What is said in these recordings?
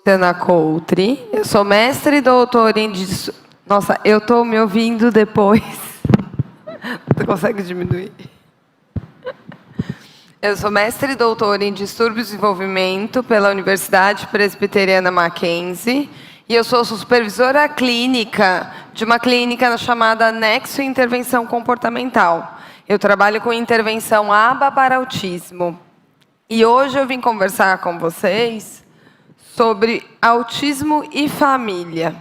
Luciana Coutri, eu sou mestre e doutora em... Nossa, eu estou me ouvindo depois. Você consegue diminuir? Eu sou mestre e doutora em Distúrbios de Desenvolvimento pela Universidade Presbiteriana Mackenzie e eu sou supervisora clínica de uma clínica chamada Nexo Intervenção Comportamental. Eu trabalho com intervenção ABA para autismo. E hoje eu vim conversar com vocês sobre autismo e família.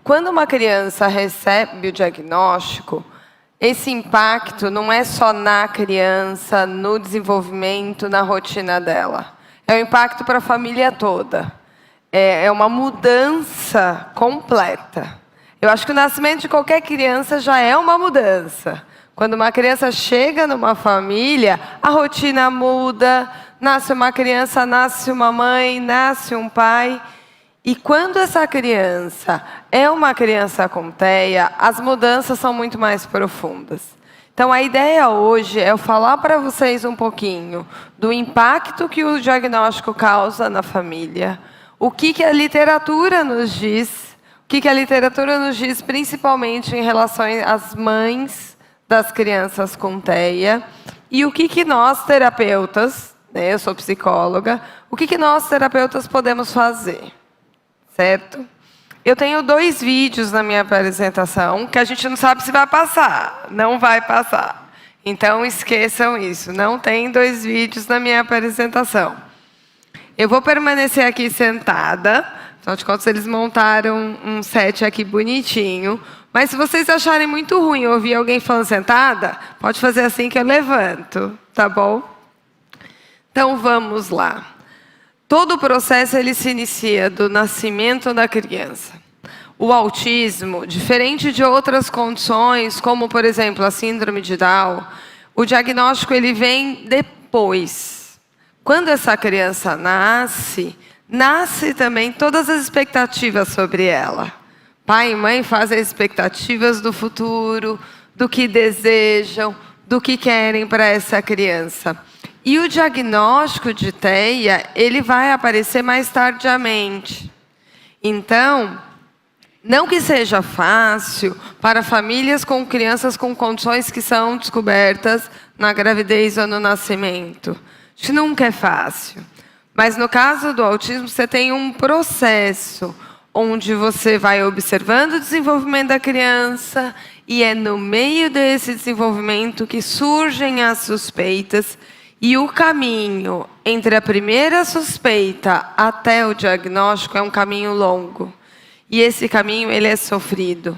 Quando uma criança recebe o diagnóstico, esse impacto não é só na criança, no desenvolvimento, na rotina dela. É um impacto para a família toda. É uma mudança completa. Eu acho que o nascimento de qualquer criança já é uma mudança. Quando uma criança chega numa família, a rotina muda, nasce uma criança, nasce uma mãe, nasce um pai. E quando essa criança é uma criança com TEA, as mudanças são muito mais profundas. Então, a ideia hoje é eu falar para vocês um pouquinho do impacto que o diagnóstico causa na família, o que a literatura nos diz, o que a literatura nos diz principalmente em relação às mães das crianças com TEA, e o que nós, terapeutas, né, eu sou psicóloga, o que nós, terapeutas, podemos fazer. Certo? Eu tenho 2 vídeos na minha apresentação que a gente não sabe se vai passar. Não vai passar. Então, esqueçam isso. Não tem 2 vídeos na minha apresentação. Eu vou permanecer aqui sentada. Afinal de contas, eles montaram um set aqui bonitinho. Mas se vocês acharem muito ruim ouvir alguém falando sentada, pode fazer assim que eu levanto. Tá bom? Então, vamos lá. Todo o processo ele se inicia do nascimento da criança. O autismo, diferente de outras condições, como, por exemplo, a síndrome de Down, o diagnóstico ele vem depois. Quando essa criança nasce também todas as expectativas sobre ela. Pai e mãe fazem expectativas do futuro, do que desejam, do que querem para essa criança. E o diagnóstico de TEA, ele vai aparecer mais tardiamente. Então, não que seja fácil para famílias com crianças com condições que são descobertas na gravidez ou no nascimento. Isso nunca é fácil. Mas no caso do autismo, você tem um processo onde você vai observando o desenvolvimento da criança e é no meio desse desenvolvimento que surgem as suspeitas. E o caminho entre a primeira suspeita até o diagnóstico é um caminho longo. E esse caminho ele é sofrido.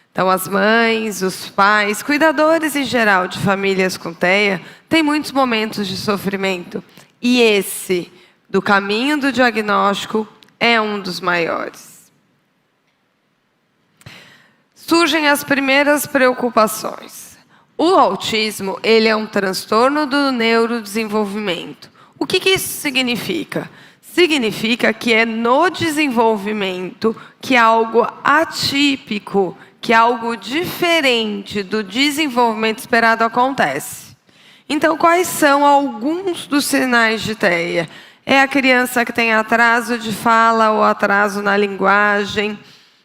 Então, as mães, os pais, cuidadores em geral de famílias com TEA, têm muitos momentos de sofrimento. E esse, do caminho do diagnóstico, é um dos maiores. Surgem as primeiras preocupações. O autismo, ele é um transtorno do neurodesenvolvimento. O que isso significa? Significa que é no desenvolvimento que algo atípico, que algo diferente do desenvolvimento esperado acontece. Então, quais são alguns dos sinais de TEA? É a criança que tem atraso de fala ou atraso na linguagem,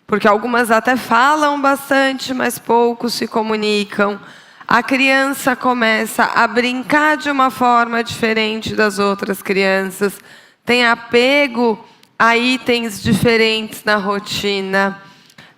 porque algumas até falam bastante, mas poucos se comunicam. A criança começa a brincar de uma forma diferente das outras crianças, tem apego a itens diferentes na rotina,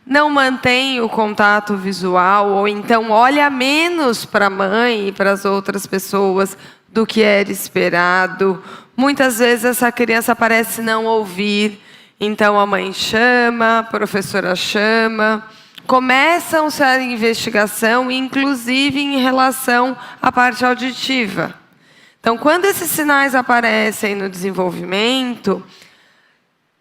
não mantém o contato visual, ou então olha menos para a mãe e para as outras pessoas do que era esperado. Muitas vezes essa criança parece não ouvir, então a mãe chama, a professora chama. Começam-se a investigação, inclusive em relação à parte auditiva. Então, quando esses sinais aparecem no desenvolvimento,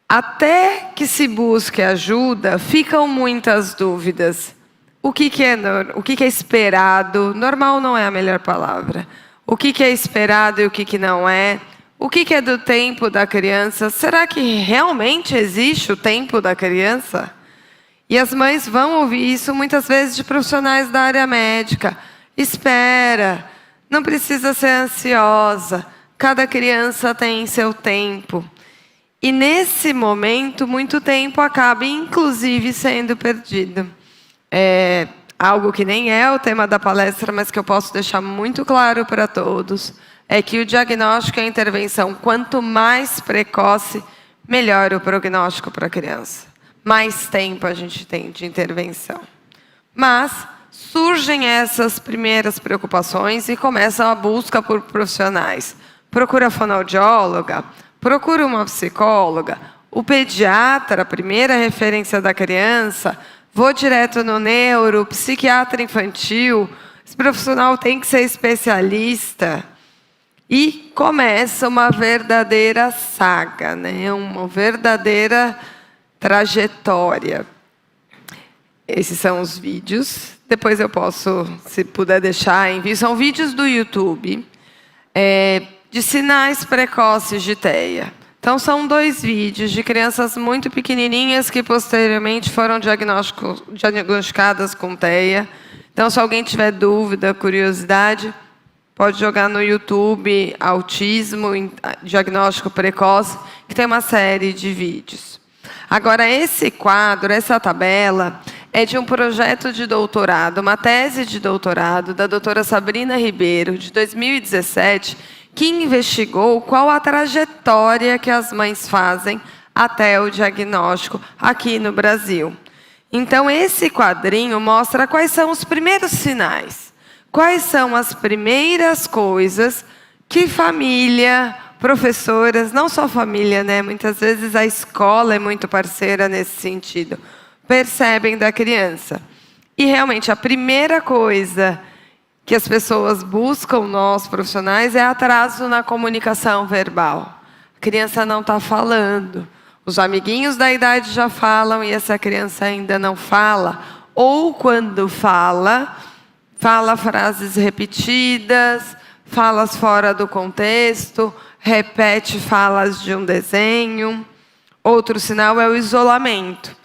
até que se busque ajuda, ficam muitas dúvidas. O que é esperado? Normal não é a melhor palavra. O que é esperado e o que não é? O que é do tempo da criança? Será que realmente existe o tempo da criança? E as mães vão ouvir isso muitas vezes de profissionais da área médica. Espera, não precisa ser ansiosa, cada criança tem seu tempo. E nesse momento, muito tempo acaba, inclusive, sendo perdido. Algo que nem é o tema da palestra, mas que eu posso deixar muito claro para todos, é que o diagnóstico e a intervenção, quanto mais precoce, melhor o prognóstico para a criança. Mais tempo a gente tem de intervenção. Mas surgem essas primeiras preocupações e começam a busca por profissionais. Procura a fonoaudióloga, procura uma psicóloga, o pediatra, a primeira referência da criança, vou direto no neuro, psiquiatra infantil, esse profissional tem que ser especialista. E começa uma verdadeira saga, né? Uma verdadeira trajetória. Esses são os vídeos. Depois eu posso, se puder deixar, envio. São vídeos do YouTube de sinais precoces de TEA. Então, são 2 vídeos de crianças muito pequenininhas que posteriormente foram diagnosticadas com TEA. Então, se alguém tiver dúvida, curiosidade, pode jogar no YouTube autismo, diagnóstico precoce, que tem uma série de vídeos. Agora, esse quadro, essa tabela, é de um projeto de doutorado, uma tese de doutorado da doutora Sabrina Ribeiro, de 2017, que investigou qual a trajetória que as mães fazem até o diagnóstico aqui no Brasil. Então, esse quadrinho mostra quais são os primeiros sinais, quais são as primeiras coisas que família, professoras, não só família, né? Muitas vezes a escola é muito parceira nesse sentido, percebem da criança. E realmente a primeira coisa que as pessoas buscam, nós profissionais, é atraso na comunicação verbal. A criança não está falando. Os amiguinhos da idade já falam e essa criança ainda não fala. Ou quando fala, fala frases repetidas, falas fora do contexto, repete falas de um desenho. Outro sinal é o isolamento.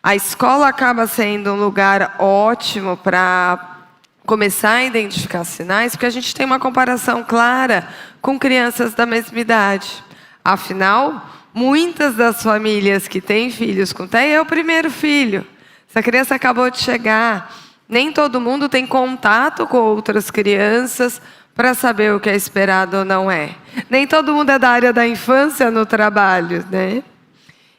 A escola acaba sendo um lugar ótimo para começar a identificar sinais, porque a gente tem uma comparação clara com crianças da mesma idade. Afinal, muitas das famílias que têm filhos com TEA é o primeiro filho. Essa criança acabou de chegar. Nem todo mundo tem contato com outras crianças para saber o que é esperado ou não é. Nem todo mundo é da área da infância no trabalho, né?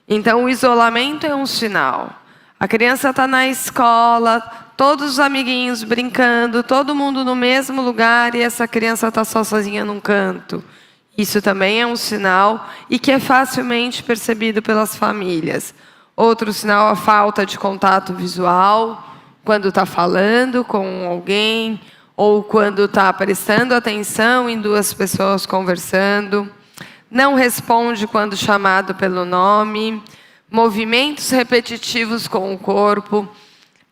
Então, o isolamento é um sinal. A criança está na escola, todos os amiguinhos brincando, todo mundo no mesmo lugar e essa criança está sozinha num canto. Isso também é um sinal e que é facilmente percebido pelas famílias. Outro sinal é a falta de contato visual, quando está falando com alguém ou quando está prestando atenção em 2 pessoas conversando. Não responde quando chamado pelo nome. Movimentos repetitivos com o corpo.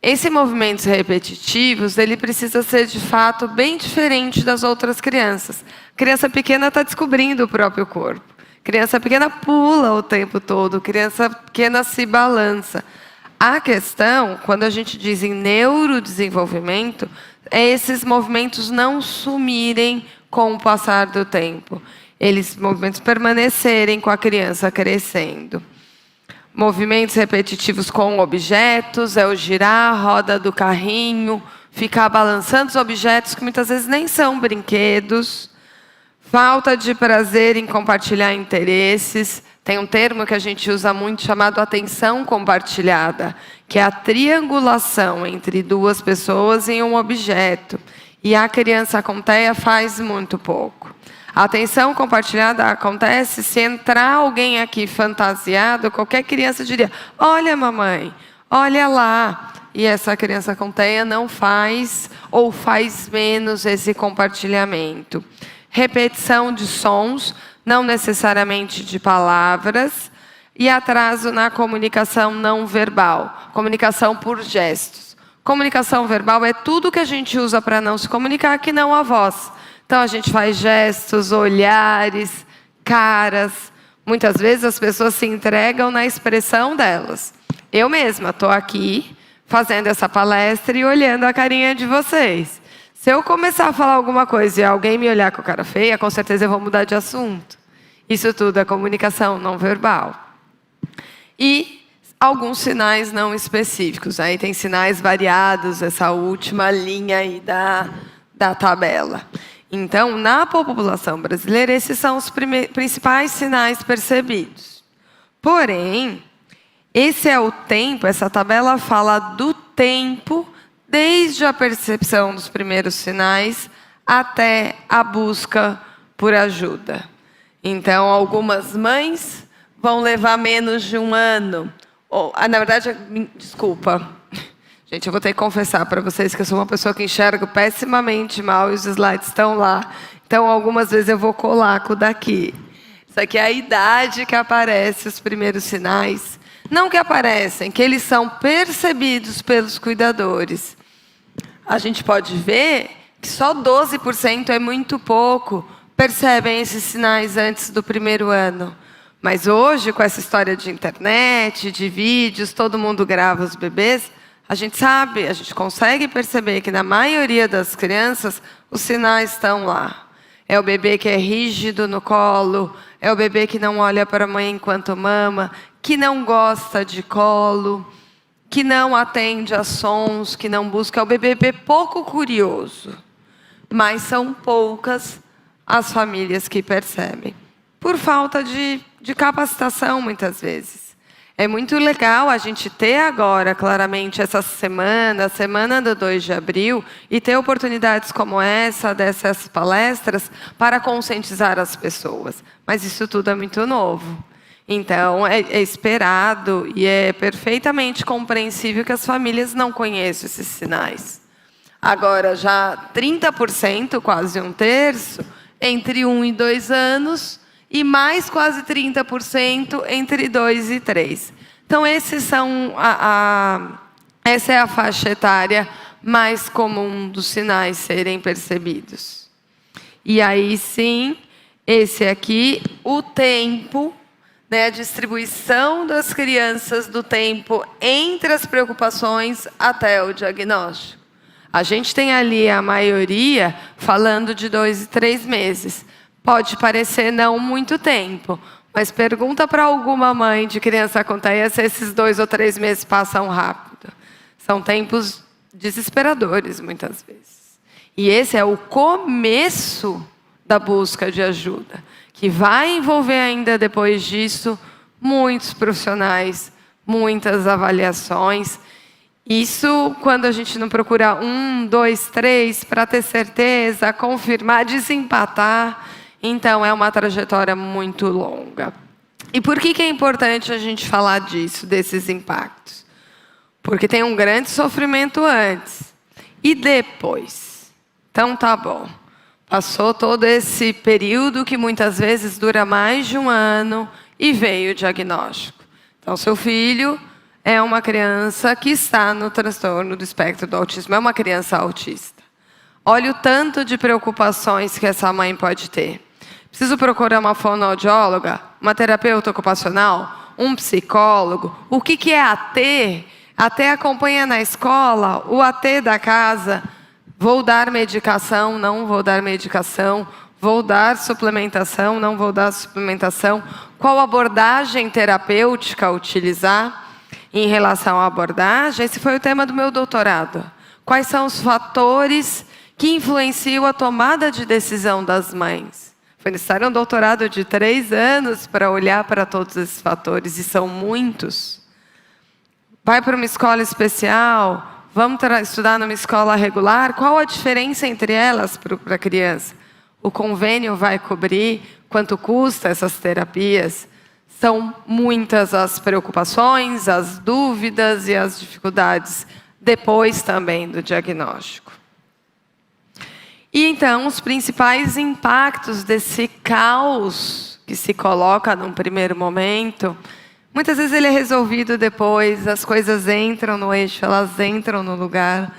Esses movimentos repetitivos, ele precisa ser, de fato, bem diferente das outras crianças. A criança pequena está descobrindo o próprio corpo. A criança pequena pula o tempo todo. A criança pequena se balança. A questão, quando a gente diz em neurodesenvolvimento, é esses movimentos não sumirem com o passar do tempo. Eles, movimentos, permanecerem com a criança crescendo. Movimentos repetitivos com objetos, é o girar a roda do carrinho, ficar balançando os objetos que muitas vezes nem são brinquedos. Falta de prazer em compartilhar interesses. Tem um termo que a gente usa muito chamado atenção compartilhada, que é a triangulação entre 2 pessoas em um objeto. E a criança com TEA faz muito pouco. A atenção compartilhada acontece se entrar alguém aqui fantasiado, qualquer criança diria, olha mamãe, olha lá. E essa criança com TEA não faz ou faz menos esse compartilhamento. Repetição de sons, não necessariamente de palavras, e atraso na comunicação não verbal, comunicação por gestos. Comunicação verbal é tudo que a gente usa para não se comunicar, que não a voz. Então, a gente faz gestos, olhares, caras. Muitas vezes as pessoas se entregam na expressão delas. Eu mesma estou aqui fazendo essa palestra e olhando a carinha de vocês. Se eu começar a falar alguma coisa e alguém me olhar com cara feia, com certeza eu vou mudar de assunto. Isso tudo é comunicação não verbal. E alguns sinais não específicos. Aí tem sinais variados, essa última linha aí da tabela. Então, na população brasileira, esses são os principais sinais percebidos. Porém, esse é o tempo, essa tabela fala do tempo, desde a percepção dos primeiros sinais até a busca por ajuda. Então, algumas mães vão levar menos de um ano. Na verdade, desculpa. Gente, eu vou ter que confessar para vocês que eu sou uma pessoa que enxergo pessimamente mal e os slides estão lá. Então, algumas vezes eu vou colar com o daqui. Isso aqui é a idade que aparece, os primeiros sinais. Não que aparecem, que eles são percebidos pelos cuidadores. A gente pode ver que só 12% é muito pouco, percebem esses sinais antes do primeiro ano. Mas hoje, com essa história de internet, de vídeos, todo mundo grava os bebês, a gente sabe, a gente consegue perceber que na maioria das crianças, os sinais estão lá. É o bebê que é rígido no colo, é o bebê que não olha para a mãe enquanto mama, que não gosta de colo, que não atende a sons, que não busca. É o bebê pouco curioso. Mas são poucas as famílias que percebem. Por falta de capacitação, muitas vezes. É muito legal a gente ter agora, claramente, essa semana, a semana do 2 de abril, e ter oportunidades como essa, dessas palestras, para conscientizar as pessoas. Mas isso tudo é muito novo. Então, é esperado e é perfeitamente compreensível que as famílias não conheçam esses sinais. Agora, já 30%, quase um terço, entre 1 e 2 anos, e mais quase 30% entre 2 e 3. Então, esses são essa é a faixa etária mais comum dos sinais serem percebidos. E aí, sim, esse aqui, o tempo, né, a distribuição das crianças do tempo entre as preocupações até o diagnóstico. A gente tem ali a maioria falando de 2 e 3 meses. Pode parecer não muito tempo, mas pergunta para alguma mãe de criança com TEA se esses 2 ou 3 meses passam rápido. São tempos desesperadores, muitas vezes. E esse é o começo da busca de ajuda, que vai envolver ainda depois disso muitos profissionais, muitas avaliações. Isso quando a gente não procura 1, 2, 3 para ter certeza, confirmar, desempatar. Então, é uma trajetória muito longa. E por que é importante a gente falar disso, desses impactos? Porque tem um grande sofrimento antes e depois. Então, tá bom. Passou todo esse período que muitas vezes dura mais de um ano e veio o diagnóstico. Então, seu filho é uma criança que está no transtorno do espectro do autismo, é uma criança autista. Olha o tanto de preocupações que essa mãe pode ter. Preciso procurar uma fonoaudióloga, uma terapeuta ocupacional, um psicólogo. O que é AT? AT acompanha na escola, o AT da casa. Vou dar medicação, não vou dar medicação. Vou dar suplementação, não vou dar suplementação. Qual abordagem terapêutica utilizar em relação à abordagem? Esse foi o tema do meu doutorado. Quais são os fatores que influenciam a tomada de decisão das mães? Foi necessário um doutorado de 3 anos para olhar para todos esses fatores, e são muitos. Vai para uma escola especial, vamos estudar numa escola regular, qual a diferença entre elas para a criança? O convênio vai cobrir? Quanto custa essas terapias? São muitas as preocupações, as dúvidas e as dificuldades, depois também do diagnóstico. E então, os principais impactos desse caos que se coloca num primeiro momento, muitas vezes ele é resolvido depois, as coisas entram no eixo, elas entram no lugar.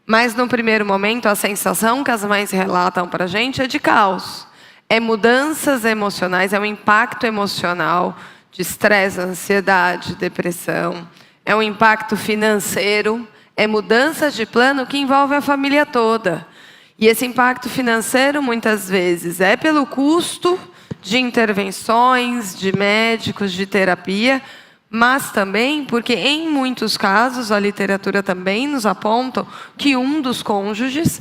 Mas no primeiro momento, a sensação que as mães relatam para a gente é de caos. É mudanças emocionais, é um impacto emocional de estresse, ansiedade, depressão. É um impacto financeiro, é mudanças de plano que envolve a família toda. E esse impacto financeiro, muitas vezes, é pelo custo de intervenções, de médicos, de terapia, mas também porque, em muitos casos, a literatura também nos aponta que um dos cônjuges,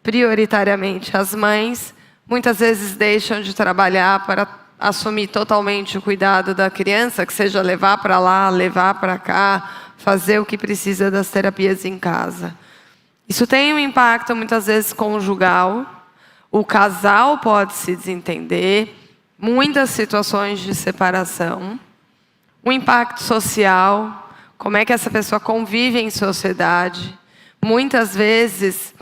prioritariamente as mães, muitas vezes deixam de trabalhar para assumir totalmente o cuidado da criança, que seja levar para lá, levar para cá, fazer o que precisa das terapias em casa. Isso tem um impacto, muitas vezes, conjugal. O casal pode se desentender, muitas situações de separação. O impacto social, como é que essa pessoa convive em sociedade. Muitas vezes,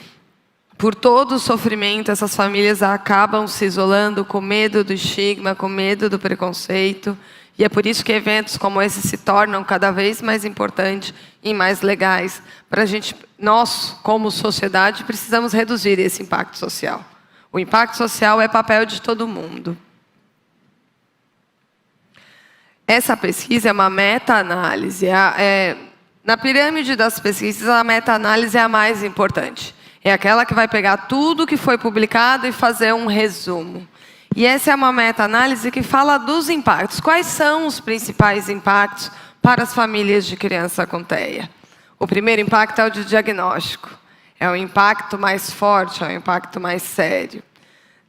por todo o sofrimento, essas famílias acabam se isolando com medo do estigma, com medo do preconceito. E é por isso que eventos como esse se tornam cada vez mais importantes e mais legais. Nós, como sociedade, precisamos reduzir esse impacto social. O impacto social é papel de todo mundo. Essa pesquisa é uma meta-análise. Na pirâmide das pesquisas, a meta-análise é a mais importante. É aquela que vai pegar tudo que foi publicado e fazer um resumo. E essa é uma meta-análise que fala dos impactos. Quais são os principais impactos para as famílias de criança com TEA? O primeiro impacto é o de diagnóstico. É o impacto mais forte, é o impacto mais sério.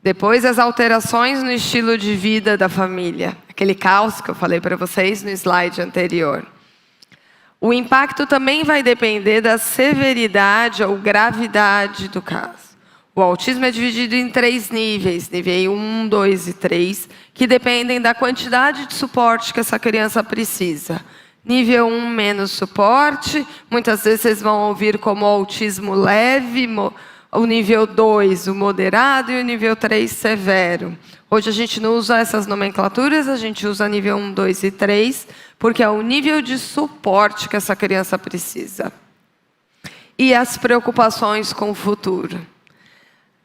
Depois, as alterações no estilo de vida da família. Aquele caos que eu falei para vocês no slide anterior. O impacto também vai depender da severidade ou gravidade do caso. O autismo é dividido em 3 níveis, nível 1, 2 e 3, que dependem da quantidade de suporte que essa criança precisa. Nível 1, menos suporte, muitas vezes vocês vão ouvir como autismo leve, o nível 2, o moderado, e o nível 3, severo. Hoje a gente não usa essas nomenclaturas, a gente usa nível 1, 2 e 3, porque é o nível de suporte que essa criança precisa. E as preocupações com o futuro.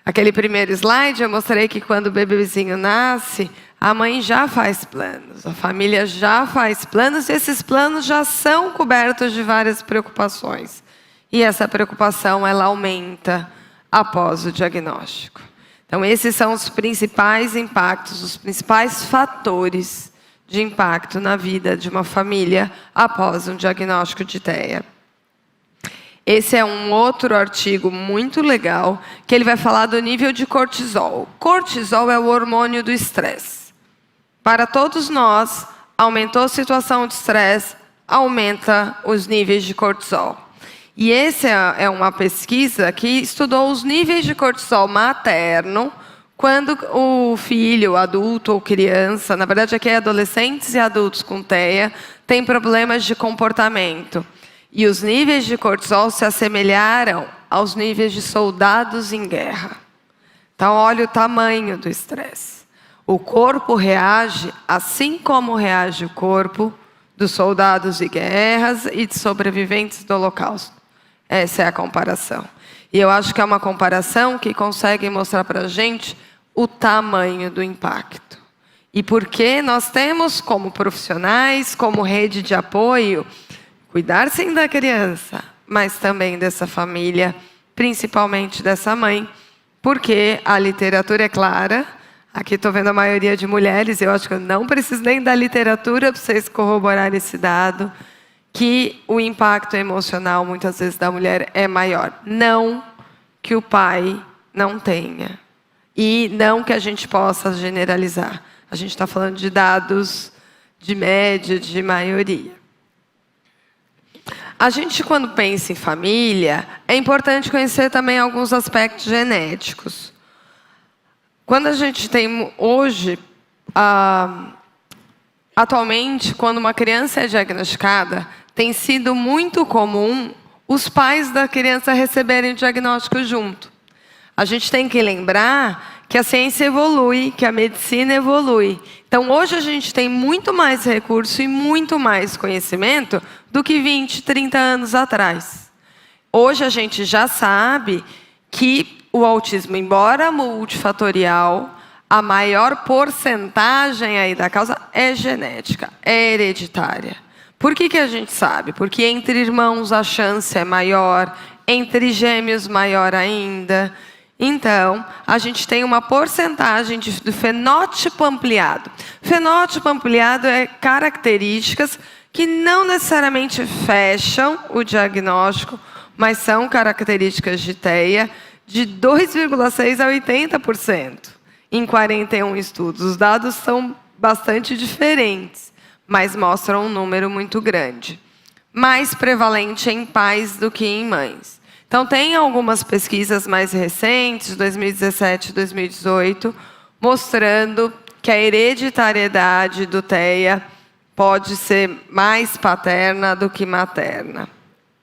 Aquele primeiro slide eu mostrei que quando o bebezinho nasce, a mãe já faz planos, a família já faz planos, e esses planos já são cobertos de várias preocupações. E essa preocupação, ela aumenta após o diagnóstico. Então, esses são os principais impactos, os principais fatores de impacto na vida de uma família após um diagnóstico de TEA. Esse é um outro artigo muito legal, que ele vai falar do nível de cortisol. Cortisol é o hormônio do estresse. Para todos nós, aumentou a situação de estresse, aumenta os níveis de cortisol. E essa é uma pesquisa que estudou os níveis de cortisol materno, quando o filho, adulto ou criança, na verdade aqui é adolescentes e adultos com TEA, tem problemas de comportamento. E os níveis de cortisol se assemelharam aos níveis de soldados em guerra. Então, olha o tamanho do estresse. O corpo reage assim como reage o corpo dos soldados de guerras e de sobreviventes do Holocausto. Essa é a comparação. E eu acho que é uma comparação que consegue mostrar para a gente o tamanho do impacto. E por que nós temos, como profissionais, como rede de apoio, cuidar sim da criança, mas também dessa família, principalmente dessa mãe, porque a literatura é clara. Aqui estou vendo a maioria de mulheres, eu acho que eu não preciso nem da literatura para vocês corroborarem esse dado, que o impacto emocional, muitas vezes, da mulher é maior. Não que o pai não tenha. E não que a gente possa generalizar. A gente está falando de dados de média, de maioria. A gente, quando pensa em família, é importante conhecer também alguns aspectos genéticos. Quando a gente tem hoje, atualmente, quando uma criança é diagnosticada, tem sido muito comum os pais da criança receberem o diagnóstico junto. A gente tem que lembrar que a ciência evolui, que a medicina evolui. Então, hoje a gente tem muito mais recurso e muito mais conhecimento do que 20, 30 anos atrás. Hoje a gente já sabe que o autismo, embora multifatorial, a maior porcentagem aí da causa é genética, é hereditária. Por que a gente sabe? Porque entre irmãos a chance é maior, entre gêmeos maior ainda. Então, a gente tem uma porcentagem do fenótipo ampliado. Fenótipo ampliado é características que não necessariamente fecham o diagnóstico, mas são características de TEA de 2,6% a 80% em 41 estudos. Os dados são bastante diferentes, mas mostram um número muito grande. Mais prevalente em pais do que em mães. Então, tem algumas pesquisas mais recentes, 2017 e 2018, mostrando que a hereditariedade do TEA pode ser mais paterna do que materna.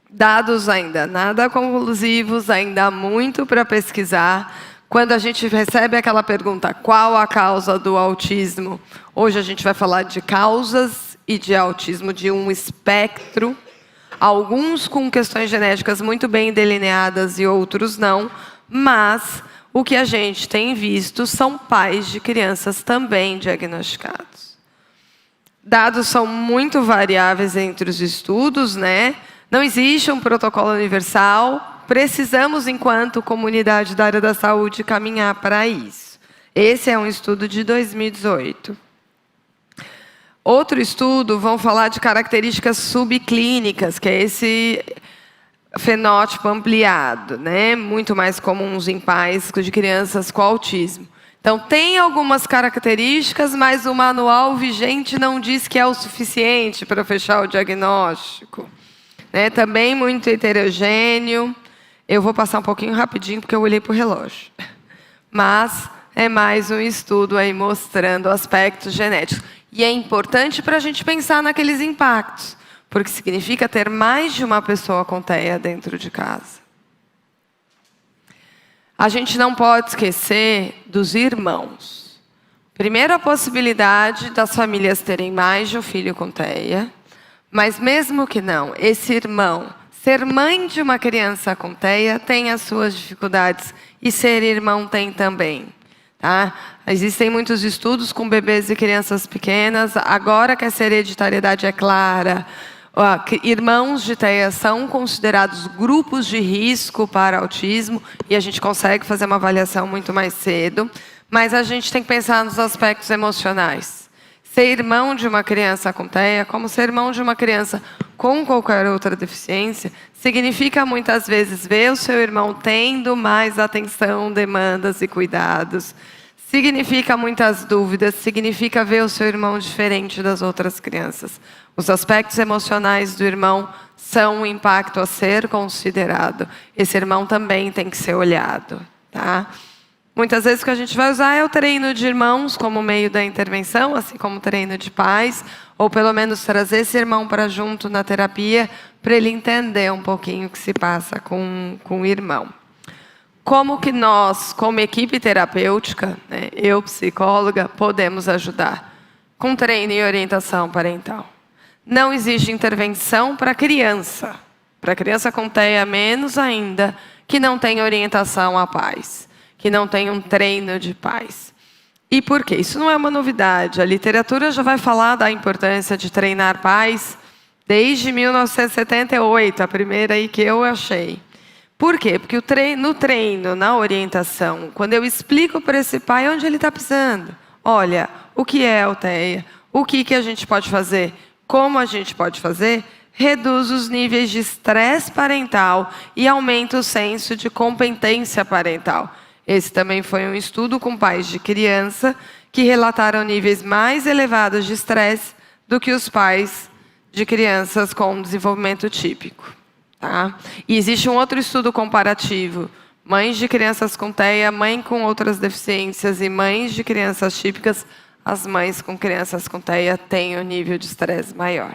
Dados ainda nada conclusivos, ainda há muito para pesquisar. Quando a gente recebe aquela pergunta, qual a causa do autismo? Hoje a gente vai falar de causas e de autismo, de um espectro. Alguns com questões genéticas muito bem delineadas e outros não. Mas o que a gente tem visto são pais de crianças também diagnosticados. Dados são muito variáveis entre os estudos, né? Não existe um protocolo universal. Precisamos, enquanto comunidade da área da saúde, caminhar para isso. Esse é um estudo de 2018. Outro estudo, vão falar de características subclínicas, que é esse fenótipo ampliado, né? Muito mais comuns em pais de crianças com autismo. Então, tem algumas características, mas o manual vigente não diz que é o suficiente para fechar o diagnóstico. Né? Também muito heterogêneo. Eu vou passar um pouquinho rapidinho, porque eu olhei para o relógio. Mas é mais um estudo aí mostrando aspectos genéticos. E é importante para a gente pensar naqueles impactos, porque significa ter mais de uma pessoa com TEA dentro de casa. A gente não pode esquecer dos irmãos. Primeiro, a possibilidade das famílias terem mais de um filho com TEA, mas mesmo que não, esse irmão, ser mãe de uma criança com TEA tem as suas dificuldades, e ser irmão tem também. Tá? Existem muitos estudos com bebês e crianças pequenas. Agora que essa hereditariedade é clara, irmãos de TEA são considerados grupos de risco para autismo, e a gente consegue fazer uma avaliação muito mais cedo. Mas a gente tem que pensar nos aspectos emocionais. Ser irmão de uma criança com TEA, como ser irmão de uma criança com qualquer outra deficiência, significa muitas vezes ver o seu irmão tendo mais atenção, demandas e cuidados. Significa muitas dúvidas, significa ver o seu irmão diferente das outras crianças. Os aspectos emocionais do irmão são um impacto a ser considerado. Esse irmão também tem que ser olhado. Tá? Muitas vezes o que a gente vai usar é o treino de irmãos como meio da intervenção, assim como o treino de pais, ou pelo menos trazer esse irmão para junto na terapia, para ele entender um pouquinho o que se passa com o irmão. Como que nós, como equipe terapêutica, né, eu, psicóloga, podemos ajudar? Com treino e orientação parental. Não existe intervenção para criança. Para criança com TEA, menos ainda, que não tem orientação a pais, que não tem um treino de pais. E por quê? Isso não é uma novidade. A literatura já vai falar da importância de treinar pais desde 1978, a primeira aí que eu achei. Por quê? Porque no treino, na orientação, quando eu explico para esse pai onde ele está pisando, olha, o que é a TEA, o que a gente pode fazer, como a gente pode fazer, reduz os níveis de estresse parental e aumenta o senso de competência parental. Esse também foi um estudo com pais de criança que relataram níveis mais elevados de estresse do que os pais de crianças com desenvolvimento típico. Tá? E existe um outro estudo comparativo. Mães de crianças com TEA, mãe com outras deficiências e mães de crianças típicas, as mães com crianças com TEA têm um nível de estresse maior.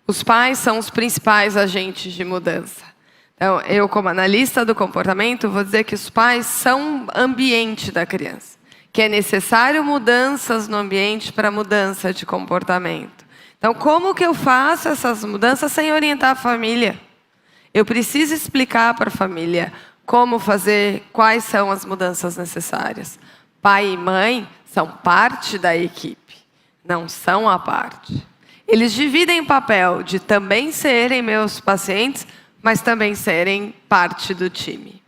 Os pais são os principais agentes de mudança. Então, eu, como analista do comportamento, vou dizer que os pais são ambiente da criança, que é necessário mudanças no ambiente para mudança de comportamento. Então, como que eu faço essas mudanças sem orientar a família? Eu preciso explicar para a família como fazer, quais são as mudanças necessárias. Pai e mãe são parte da equipe, não são a parte. Eles dividem o papel de também serem meus pacientes, mas também serem parte do time.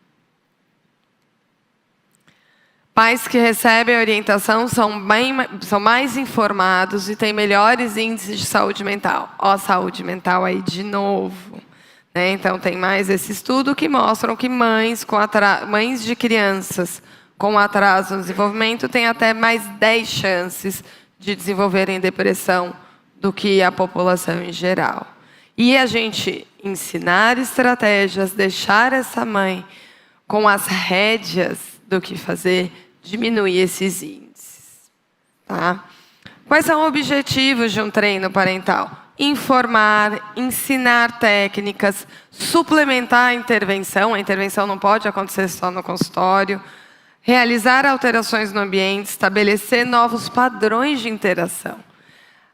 Pais que recebem orientação são mais informados e têm melhores índices de saúde mental. Ó, saúde mental aí de novo. Né? Então, tem mais esse estudo que mostram que mães de crianças com atraso no desenvolvimento têm até mais 10 chances de desenvolverem depressão do que a população em geral. E a gente ensinar estratégias, deixar essa mãe com as rédeas do que fazer, diminuir esses índices. Tá? Quais são os objetivos de um treino parental? Informar, ensinar técnicas, suplementar a intervenção não pode acontecer só no consultório, realizar alterações no ambiente, estabelecer novos padrões de interação.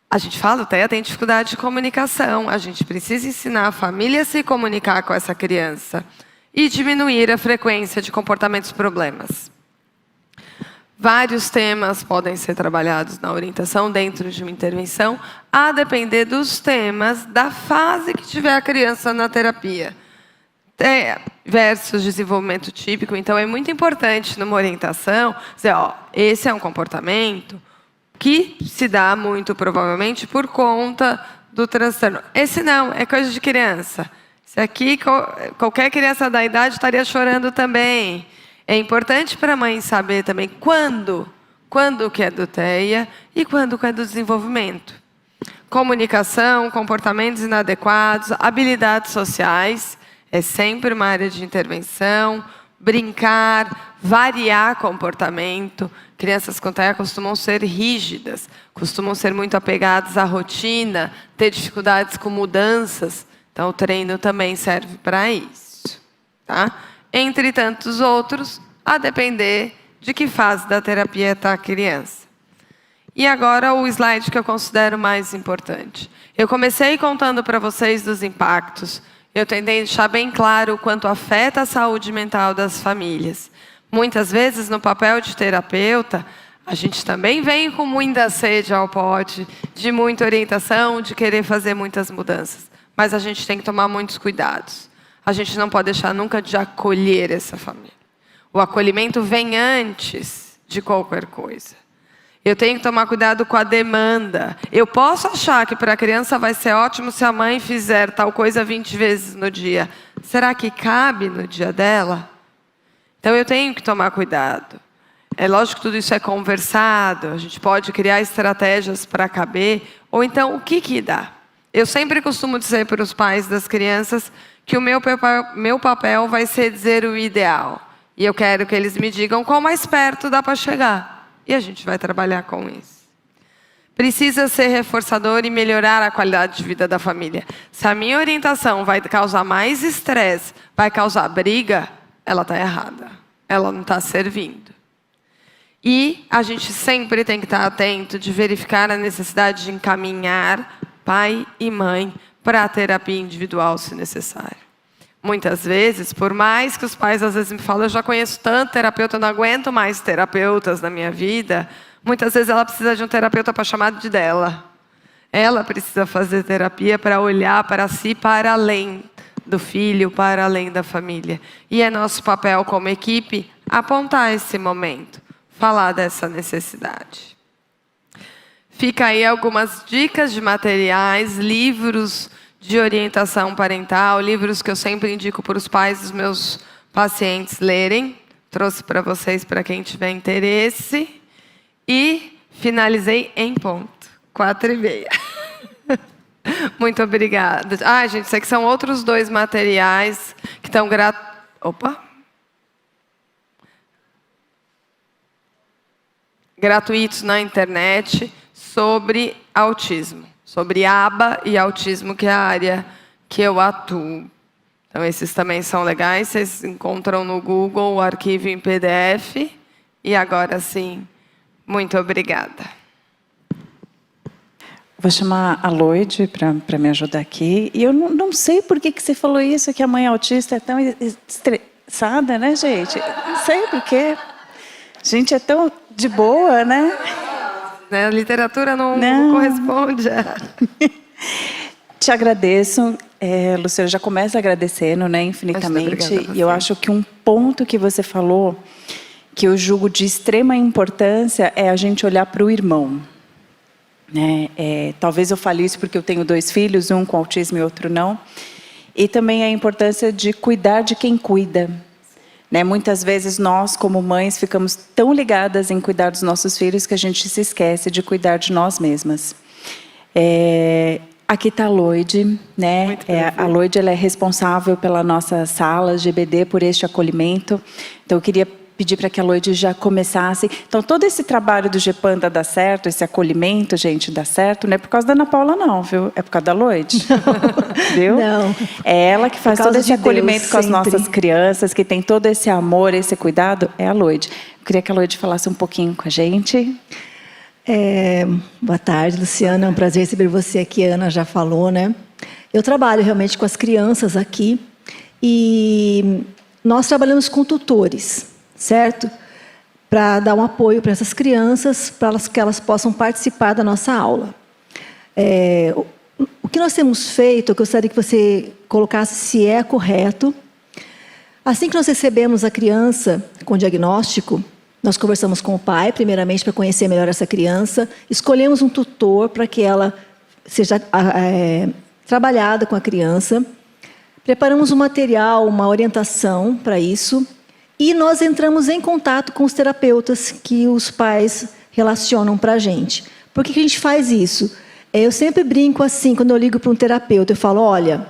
A gente fala, o TEA tem dificuldade de comunicação, a gente precisa ensinar a família a se comunicar com essa criança e diminuir a frequência de comportamentos problemas. Vários temas podem ser trabalhados na orientação dentro de uma intervenção, a depender dos temas da fase que tiver a criança na terapia. Versus desenvolvimento típico. Então, é muito importante numa orientação dizer, ó, esse é um comportamento que se dá muito provavelmente por conta do transtorno. Esse não, é coisa de criança. Esse aqui, qualquer criança da idade estaria chorando também. É importante para a mãe saber também quando que é do TEA e quando que é do desenvolvimento. Comunicação, comportamentos inadequados, habilidades sociais, é sempre uma área de intervenção, brincar, variar comportamento. Crianças com TEA costumam ser rígidas, costumam ser muito apegadas à rotina, ter dificuldades com mudanças. Então, o treino também serve para isso. Tá? Entre tantos outros, a depender de que fase da terapia está a criança. E agora o slide que eu considero mais importante. Eu comecei contando para vocês dos impactos. Eu tentei deixar bem claro o quanto afeta a saúde mental das famílias. Muitas vezes, no papel de terapeuta, a gente também vem com muita sede ao pote, de muita orientação, de querer fazer muitas mudanças. Mas a gente tem que tomar muitos cuidados. A gente não pode deixar nunca de acolher essa família. O acolhimento vem antes de qualquer coisa. Eu tenho que tomar cuidado com a demanda. Eu posso achar que para a criança vai ser ótimo se a mãe fizer tal coisa 20 vezes no dia. Será que cabe no dia dela? Então eu tenho que tomar cuidado. É lógico que tudo isso é conversado. A gente pode criar estratégias para caber. Ou então, o que dá? Eu sempre costumo dizer para os pais das crianças que o meu papel vai ser dizer o ideal. E eu quero que eles me digam qual mais perto dá para chegar. E a gente vai trabalhar com isso. Precisa ser reforçador e melhorar a qualidade de vida da família. Se a minha orientação vai causar mais estresse, vai causar briga, ela está errada. Ela não está servindo. E a gente sempre tem que estar atento de verificar a necessidade de encaminhar pai e mãe para a terapia individual, se necessário. Muitas vezes, por mais que os pais às vezes me falam, eu já conheço tanto terapeuta, eu não aguento mais terapeutas na minha vida, muitas vezes ela precisa de um terapeuta para chamar de dela. Ela precisa fazer terapia para olhar para si, para além do filho, para além da família. E é nosso papel como equipe apontar esse momento, falar dessa necessidade. Fica aí algumas dicas de materiais, livros de orientação parental, livros que eu sempre indico para os pais dos meus pacientes lerem. Trouxe para vocês, para quem tiver interesse. E finalizei em ponto, 4h30. Muito obrigada. Ah, gente, isso aqui são outros 2 materiais que estão gratuitos na internet sobre autismo. Sobre aba e autismo, que é a área que eu atuo. Então, esses também são legais. Vocês encontram no Google o arquivo em PDF. E agora sim, muito obrigada. Vou chamar a Loide para me ajudar aqui. E eu não sei por que você falou isso, que a mãe autista é tão estressada, né, gente? Não sei por quê. Gente, é tão de boa, né? A literatura não corresponde. Te agradeço. Luciana, já começa agradecendo, né, infinitamente. E eu acho que um ponto que você falou, que eu julgo de extrema importância é a gente olhar para o irmão. Né? Talvez eu fale isso porque eu tenho 2 filhos, um com autismo e outro não. E também a importância de cuidar de quem cuida. Né? Muitas vezes nós, como mães, ficamos tão ligadas em cuidar dos nossos filhos que a gente se esquece de cuidar de nós mesmas. Aqui está a Loide, né? A Loide, ela é responsável pela nossa sala de EBD, por este acolhimento. Então, eu queria pedir para que a Loide já começasse. Então, todo esse trabalho do GEPANDA dá certo, esse acolhimento, gente, dá certo, não é por causa da Ana Paula, não, viu? É por causa da Loide. Viu? Não. É ela que faz todo esse acolhimento Deus, com as sempre. nossas crianças, que tem todo esse amor, esse cuidado, é a Loide. Eu queria que a Loide falasse um pouquinho com a gente. Boa tarde, Luciana. É um prazer receber você aqui. A Ana já falou, né? Eu trabalho realmente com as crianças aqui e nós trabalhamos com tutores, certo? Para dar um apoio para essas crianças, para que elas possam participar da nossa aula. O que nós temos feito, eu gostaria que você colocasse se é correto. Assim que nós recebemos a criança com diagnóstico, nós conversamos com o pai, primeiramente, para conhecer melhor essa criança. Escolhemos um tutor para que ela seja trabalhada com a criança. Preparamos um material, uma orientação para isso. E nós entramos em contato com os terapeutas que os pais relacionam para a gente. Por que a gente faz isso? Eu sempre brinco assim, quando eu ligo para um terapeuta, eu falo, olha,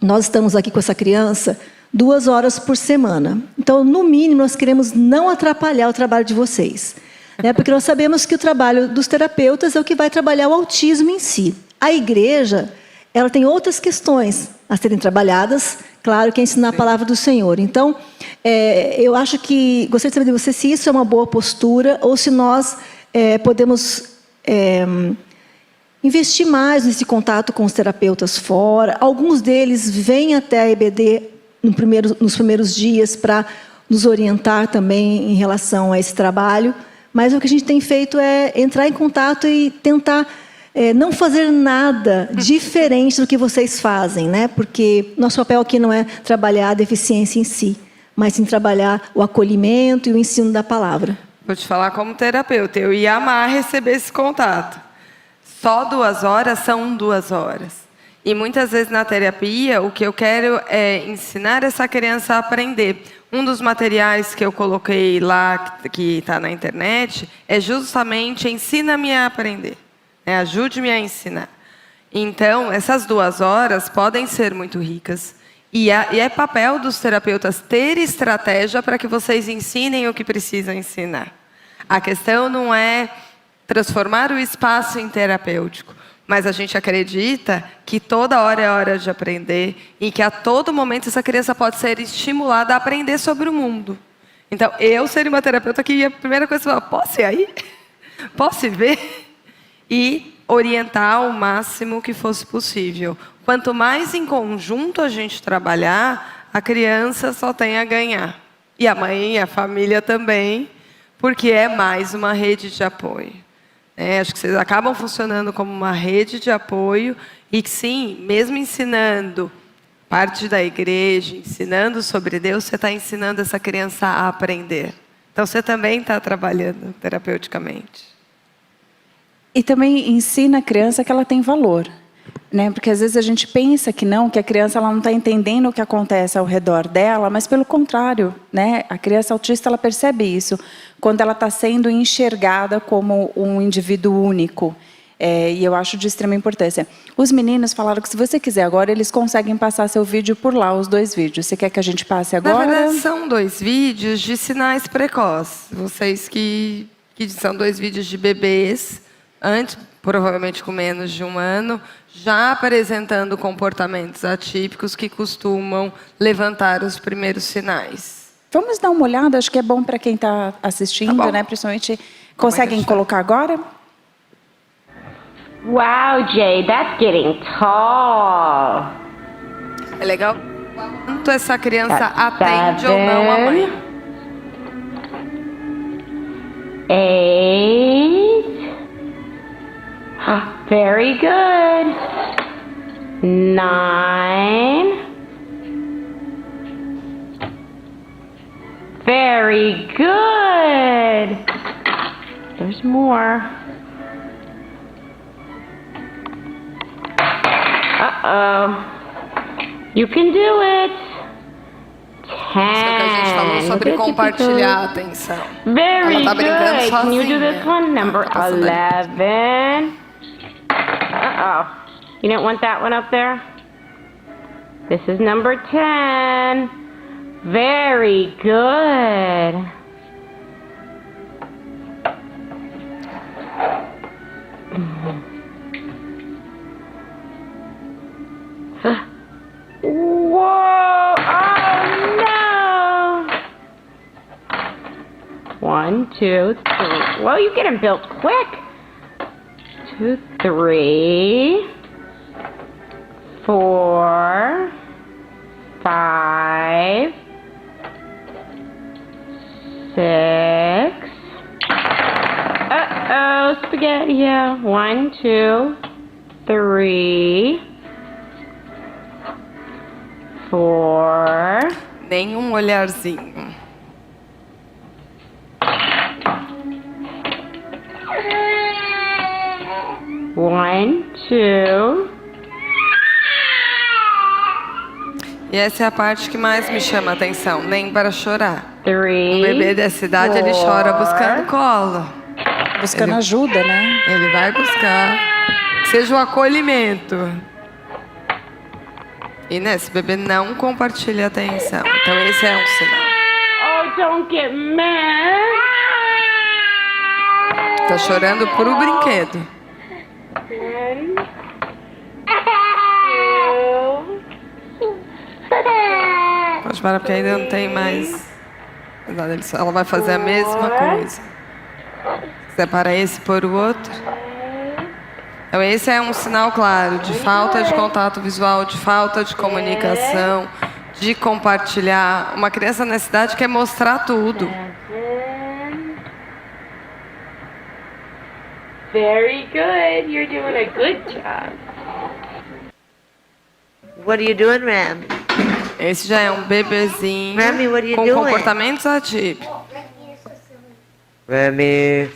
nós estamos aqui com essa criança 2 horas por semana. Então, no mínimo, nós queremos não atrapalhar o trabalho de vocês. Né? Porque nós sabemos que o trabalho dos terapeutas é o que vai trabalhar o autismo em si. A igreja, ela tem outras questões a serem trabalhadas, claro, que é ensinar a palavra do Senhor. Então, eu acho que, gostaria de saber de você se isso é uma boa postura ou se nós podemos investir mais nesse contato com os terapeutas fora. Alguns deles vêm até a EBD nos primeiros dias para nos orientar também em relação a esse trabalho, mas o que a gente tem feito é entrar em contato e tentar não fazer nada diferente do que vocês fazem, né? Porque nosso papel aqui não é trabalhar a deficiência em si, mas sim trabalhar o acolhimento e o ensino da palavra. Vou te falar como terapeuta, eu ia amar receber esse contato. Só 2 horas são 2 horas. E muitas vezes na terapia, o que eu quero é ensinar essa criança a aprender. Um dos materiais que eu coloquei lá, que está na internet, é justamente ensina-me a aprender. Ajude-me a ensinar. Então, essas 2 horas podem ser muito ricas. E é papel dos terapeutas ter estratégia para que vocês ensinem o que precisam ensinar. A questão não é transformar o espaço em terapêutico. Mas a gente acredita que toda hora é hora de aprender e que a todo momento essa criança pode ser estimulada a aprender sobre o mundo. Então, eu seria uma terapeuta que a primeira coisa que eu falo, posso ir aí? Posso ir ver? E orientar o máximo que fosse possível. Quanto mais em conjunto a gente trabalhar, a criança só tem a ganhar. E a mãe e a família também, porque é mais uma rede de apoio. Acho que vocês acabam funcionando como uma rede de apoio e que, sim, mesmo ensinando parte da igreja, ensinando sobre Deus, você está ensinando essa criança a aprender. Então, você também está trabalhando terapeuticamente. E também ensina a criança que ela tem valor. Né? Porque às vezes a gente pensa que não, que a criança ela não está entendendo o que acontece ao redor dela, mas pelo contrário, né? A criança autista ela percebe isso quando ela está sendo enxergada como um indivíduo único. E eu acho de extrema importância. Os meninos falaram que se você quiser agora, eles conseguem passar seu vídeo por lá, os 2 vídeos. Você quer que a gente passe agora? Na verdade, são 2 vídeos de sinais precoces. Vocês que são 2 vídeos de bebês, antes, provavelmente com menos de 1 ano, já apresentando comportamentos atípicos que costumam levantar os primeiros sinais. Vamos dar uma olhada, acho que é bom para quem está assistindo, Tá, né? Principalmente, conseguem colocar agora? Wow, Jay, that's getting tall. É legal quanto essa criança atende ou não a mãe. 8. Very good. 9. Very good. good. There's more. Uh-oh. You can do it. Isso é o que a gente falou sobre compartilhar a atenção. Very Ela tá brincando good. Can you do sozinha. this one? Number Tá passando ali. 11. Uh-oh. You didn't want that one up there? This is number 10. Very good. Whoa! Oh no! 1, 2, 3. Well, you get them built quick. 2, 3, 4, 5, 6. Uh-oh, spaghetti. Yeah. 1, 2, 3, 4. Nenhum olharzinho. One, two. E essa é a parte que mais me chama a atenção, nem para chorar. Um 3. bebê dessa idade, ele chora buscando colo. Buscando ajuda, né? Ele vai buscar. Que seja o acolhimento. E nesse bebê não compartilha a atenção. Então esse é um sinal. Oh, don't get mad. Tá chorando pro brinquedo. 1, 2. Pode parar porque ainda não tem mais. Ela vai fazer a mesma coisa. Separa esse por o outro. Então esse é um sinal claro de falta de contato visual, de falta de comunicação, de compartilhar. Uma criança nessa idade quer mostrar tudo. Very good. You're doing a good job. What are you doing, Ram? Esse já é um bebezinho Remy, what are you com doing? comportamentos atípicos. Remy.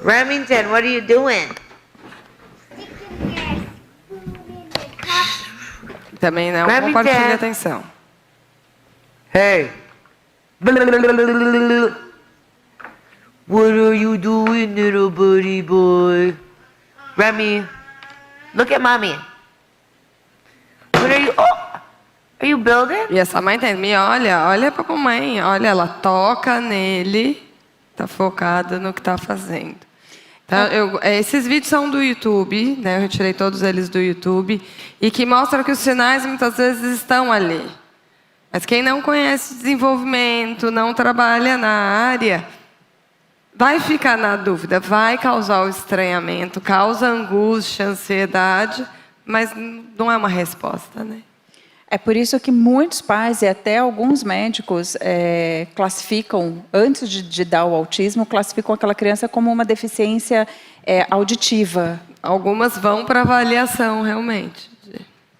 Remington, what are you doing? Também não Remy, compartilha Dad. atenção. Hey. What are you doing, little buddy boy? Remy, look at mommy. What are you? Oh, are you building? E essa mãe tem, me olha pra mamãe, olha, ela toca nele, tá focada no que tá fazendo. Então, esses vídeos são do YouTube, né? Eu retirei todos eles do YouTube, e que mostram que os sinais muitas vezes estão ali. Mas quem não conhece desenvolvimento, não trabalha na área, vai ficar na dúvida, vai causar o estranhamento, causa angústia, ansiedade, mas não é uma resposta, né? É por isso que muitos pais e até alguns médicos classificam, antes de dar o autismo, classificam aquela criança como uma deficiência auditiva. Algumas vão para avaliação, realmente.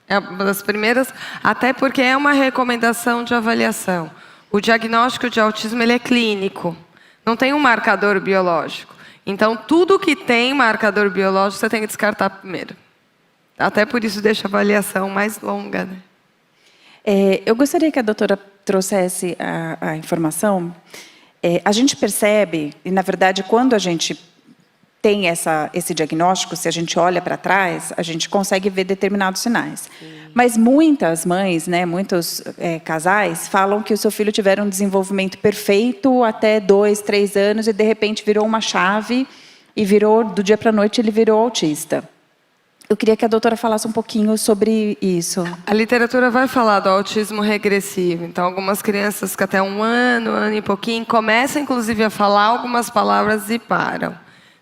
É uma das primeiras, até porque é uma recomendação de avaliação. O diagnóstico de autismo ele é clínico, não tem um marcador biológico. Então, tudo que tem marcador biológico, você tem que descartar primeiro. Até por isso deixa a avaliação mais longa, né? Eu gostaria que a doutora trouxesse a informação. A gente percebe, e na verdade, quando a gente tem esse diagnóstico, se a gente olha para trás, a gente consegue ver determinados sinais. Mas muitas mães, né, muitos casais, falam que o seu filho tiver um desenvolvimento perfeito até 2, 3 anos e, de repente, virou uma chave e virou, do dia para a noite, ele virou autista. Eu queria que a doutora falasse um pouquinho sobre isso. A literatura vai falar do autismo regressivo. Então, algumas crianças que até um ano e pouquinho, começam, inclusive, a falar algumas palavras e param.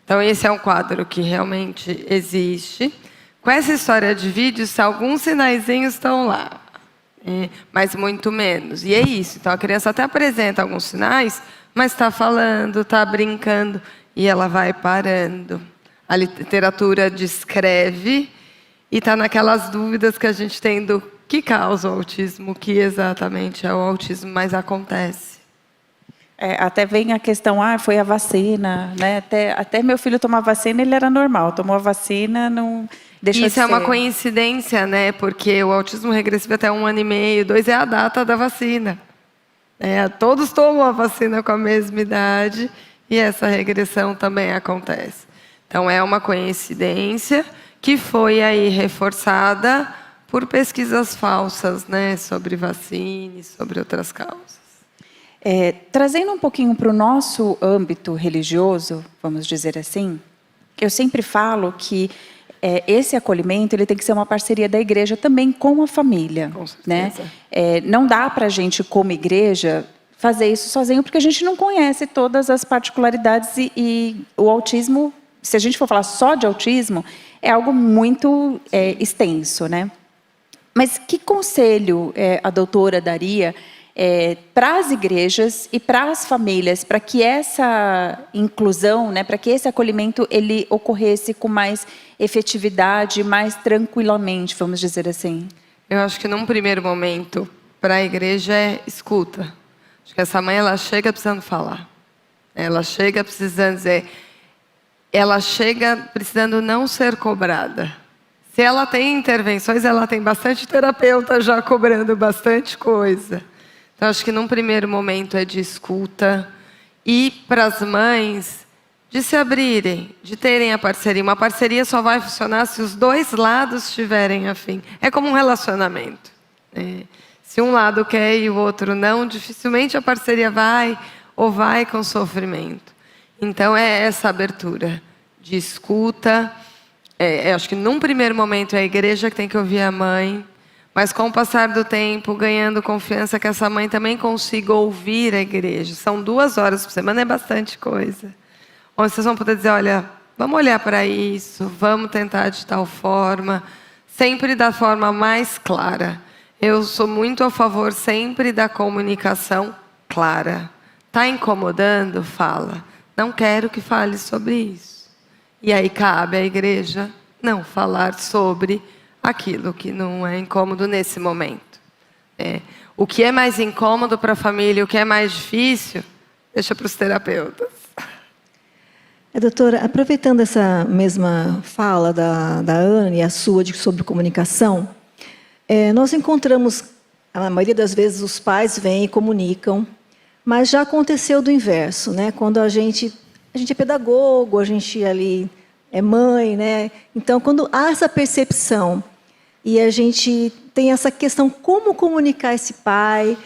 Então, esse é um quadro que realmente existe. Com essa história de vídeos, alguns sinaizinhos estão lá, mas muito menos. E é isso. Então, a criança até apresenta alguns sinais, mas está falando, está brincando, e ela vai parando. A literatura descreve e está naquelas dúvidas que a gente tem do que causa o autismo, o que exatamente é o autismo, mas acontece. Até vem a questão, foi a vacina, né? Até meu filho tomar vacina, ele era normal. Tomou a vacina, não deixou de ser. Isso é uma coincidência, né? Porque o autismo regressivo até 1 ano e meio, 2 é a data da vacina. Todos tomam a vacina com a mesma idade e essa regressão também acontece. Então, é uma coincidência que foi aí reforçada por pesquisas falsas, né? Sobre vacina e sobre outras causas. Trazendo um pouquinho para o nosso âmbito religioso, vamos dizer assim, eu sempre falo que esse acolhimento ele tem que ser uma parceria da igreja também com a família. Com certeza. Né? Não dá para a gente, como igreja, fazer isso sozinho, porque a gente não conhece todas as particularidades e o autismo, se a gente for falar só de autismo, é algo muito extenso, né? Mas que conselho a doutora daria para as igrejas e para as famílias, para que essa inclusão, né, para que esse acolhimento ele ocorresse com mais efetividade, mais tranquilamente, vamos dizer assim? Eu acho que num primeiro momento, para a igreja é escuta. Acho que essa mãe ela chega precisando falar. Ela chega precisando dizer, ela chega precisando não ser cobrada. Se ela tem intervenções, ela tem bastante terapeuta já cobrando bastante coisa. Então, acho que num primeiro momento é de escuta e para as mães de se abrirem, de terem a parceria. Uma parceria só vai funcionar se os dois lados estiverem afim. É como um relacionamento. Se um lado quer e o outro não, dificilmente a parceria vai com sofrimento. Então, é essa abertura de escuta. Acho que num primeiro momento é a igreja que tem que ouvir a mãe. Mas com o passar do tempo, ganhando confiança que essa mãe também consiga ouvir a igreja. São 2 horas por semana, é bastante coisa. Onde vocês vão poder dizer, olha, vamos olhar para isso, vamos tentar de tal forma, sempre da forma mais clara. Eu sou muito a favor sempre da comunicação clara. Está incomodando? Fala. Não quero que fale sobre isso. E aí cabe à igreja não falar sobre aquilo que não é incômodo nesse momento. O que é mais incômodo para a família, o que é mais difícil, deixa para os terapeutas. Doutora, aproveitando essa mesma fala da Ana e a sua sobre comunicação, nós encontramos, a maioria das vezes os pais vêm e comunicam, mas já aconteceu do inverso, né? Quando a gente é pedagogo, a gente ali é mãe, né? Então, quando há essa percepção e a gente tem essa questão, como comunicar esse pai,